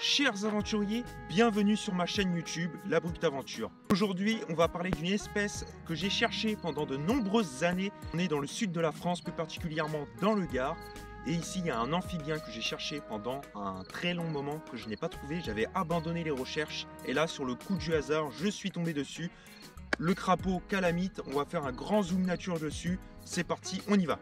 Chers aventuriers, bienvenue sur ma chaîne YouTube, La Brute Aventure. Aujourd'hui, on va parler d'une espèce que j'ai cherchée pendant de nombreuses années. On est dans le sud de la France, plus particulièrement dans le Gard. Et ici, il y a un amphibien que j'ai cherché pendant un très long moment, que je n'ai pas trouvé. J'avais abandonné les recherches. Et là, sur le coup du hasard, je suis tombé dessus. Le crapaud calamite, on va faire un grand zoom nature dessus. C'est parti, on y va.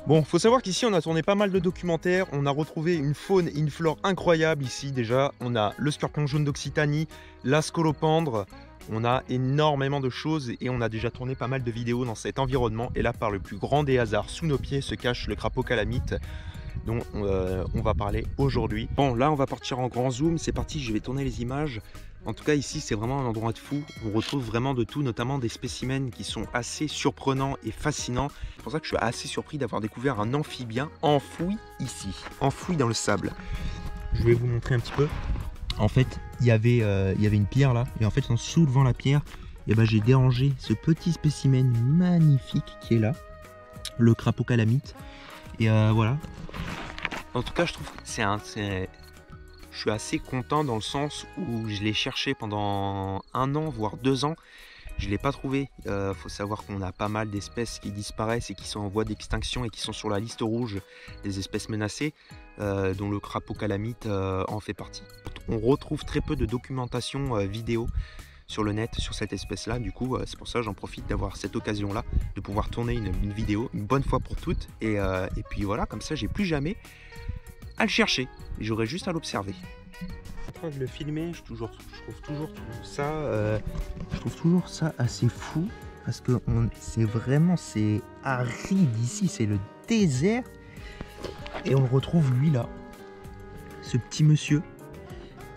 Bon, faut savoir qu'ici on a tourné pas mal de documentaires, on a retrouvé une faune et une flore incroyables ici déjà. On a le scorpion jaune d'Occitanie, la scolopendre, on a énormément de choses et on a déjà tourné pas mal de vidéos dans cet environnement. Et là, par le plus grand des hasards, sous nos pieds se cache le crapaud calamite dont on va parler aujourd'hui. Bon, là on va partir en grand zoom, c'est parti, je vais tourner les images. En tout cas ici c'est vraiment un endroit de fou, on retrouve vraiment de tout, notamment des spécimens qui sont assez surprenants et fascinants. C'est pour ça que je suis assez surpris d'avoir découvert un amphibien enfoui ici, enfoui dans le sable. Je vais vous montrer un petit peu. En fait il y avait une pierre là, et en fait en soulevant la pierre, j'ai dérangé ce petit spécimen magnifique qui est là, le crapaud calamite. Et voilà. En tout cas je trouve que je suis assez content dans le sens où je l'ai cherché pendant 1 an, voire 2 ans. Je ne l'ai pas trouvé. Faut savoir qu'on a pas mal d'espèces qui disparaissent et qui sont en voie d'extinction et qui sont sur la liste rouge des espèces menacées, dont le crapaud calamite en fait partie. On retrouve très peu de documentation vidéo sur le net sur cette espèce-là. Du coup, c'est pour ça que j'en profite d'avoir cette occasion-là, de pouvoir tourner une vidéo une bonne fois pour toutes. Et puis voilà, comme ça, j'ai plus jamais à le chercher. J'aurais juste à l'observer. En train de le filmer, je trouve toujours ça assez fou parce que c'est aride ici, c'est le désert. Et on le retrouve lui là, ce petit monsieur.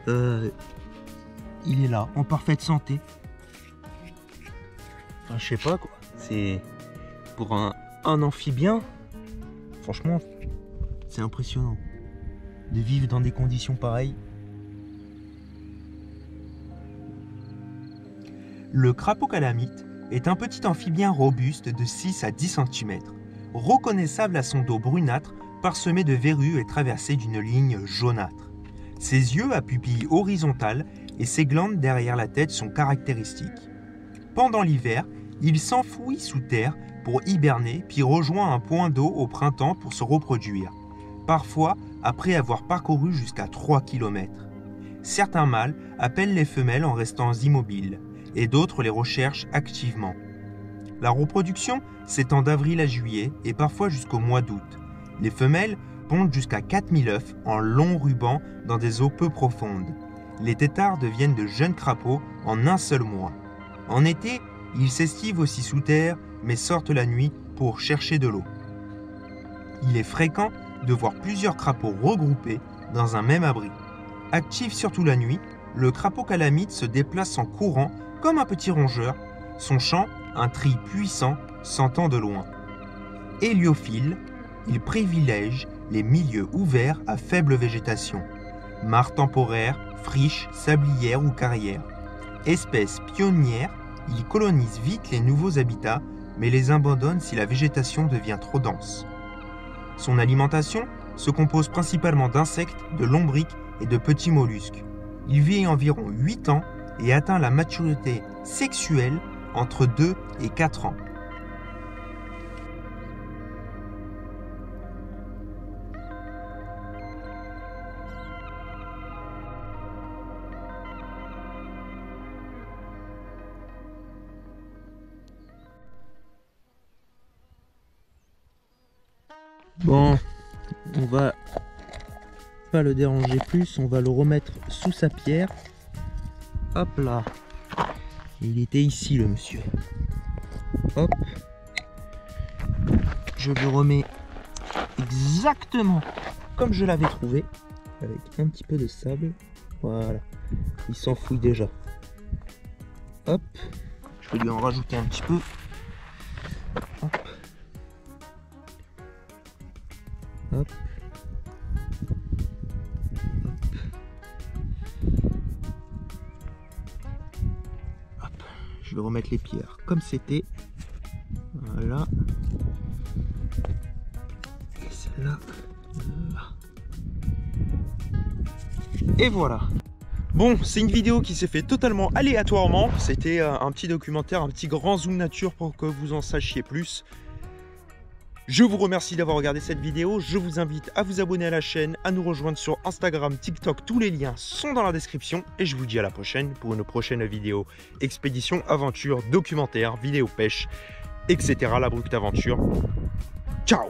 Il est là, en parfaite santé. Enfin, je sais pas quoi. C'est pour un amphibien. Franchement, c'est impressionnant de vivre dans des conditions pareilles. Le crapaud calamite est un petit amphibien robuste de 6 à 10 cm, reconnaissable à son dos brunâtre parsemé de verrues et traversé d'une ligne jaunâtre. Ses yeux à pupilles horizontales et ses glandes derrière la tête sont caractéristiques. Pendant l'hiver, il s'enfouit sous terre pour hiberner puis rejoint un point d'eau au printemps pour se reproduire, parfois après avoir parcouru jusqu'à 3 km. Certains mâles appellent les femelles en restant immobiles et d'autres les recherchent activement. La reproduction s'étend d'avril à juillet et parfois jusqu'au mois d'août. Les femelles pondent jusqu'à 4000 œufs en longs rubans dans des eaux peu profondes. Les têtards deviennent de jeunes crapauds en un seul mois. En été, ils s'estivent aussi sous terre, mais sortent la nuit pour chercher de l'eau. Il est fréquent de voir plusieurs crapauds regroupés dans un même abri. Actif surtout la nuit, le crapaud calamite se déplace en courant comme un petit rongeur. Son chant, un cri puissant, s'entend de loin. Héliophile, il privilège les milieux ouverts à faible végétation. Mares temporaires, friches, sablières ou carrières. Espèce pionnière, il colonise vite les nouveaux habitats, mais les abandonne si la végétation devient trop dense. Son alimentation se compose principalement d'insectes, de lombrics et de petits mollusques. Il vit environ 8 ans et atteint la maturité sexuelle entre 2 et 4 ans. Bon, on va pas le déranger plus, on va le remettre sous sa pierre. Hop là. Il était ici le monsieur. Hop. Je le remets exactement comme je l'avais trouvé, avec un petit peu de sable. Voilà. Il s'enfouit déjà. Hop. Je vais lui en rajouter un petit peu. Hop. Hop. Hop. Je vais remettre les pierres comme c'était. Voilà. Et celle-là, Et voilà. Bon, c'est une vidéo qui s'est fait totalement aléatoirement. C'était un petit documentaire, un petit grand zoom nature pour que vous en sachiez plus. Je vous remercie d'avoir regardé cette vidéo. Je vous invite à vous abonner à la chaîne, à nous rejoindre sur Instagram, TikTok. Tous les liens sont dans la description. Et je vous dis à la prochaine pour une prochaine vidéo expédition, aventure, documentaire, vidéo pêche, etc. La brute aventure. Ciao!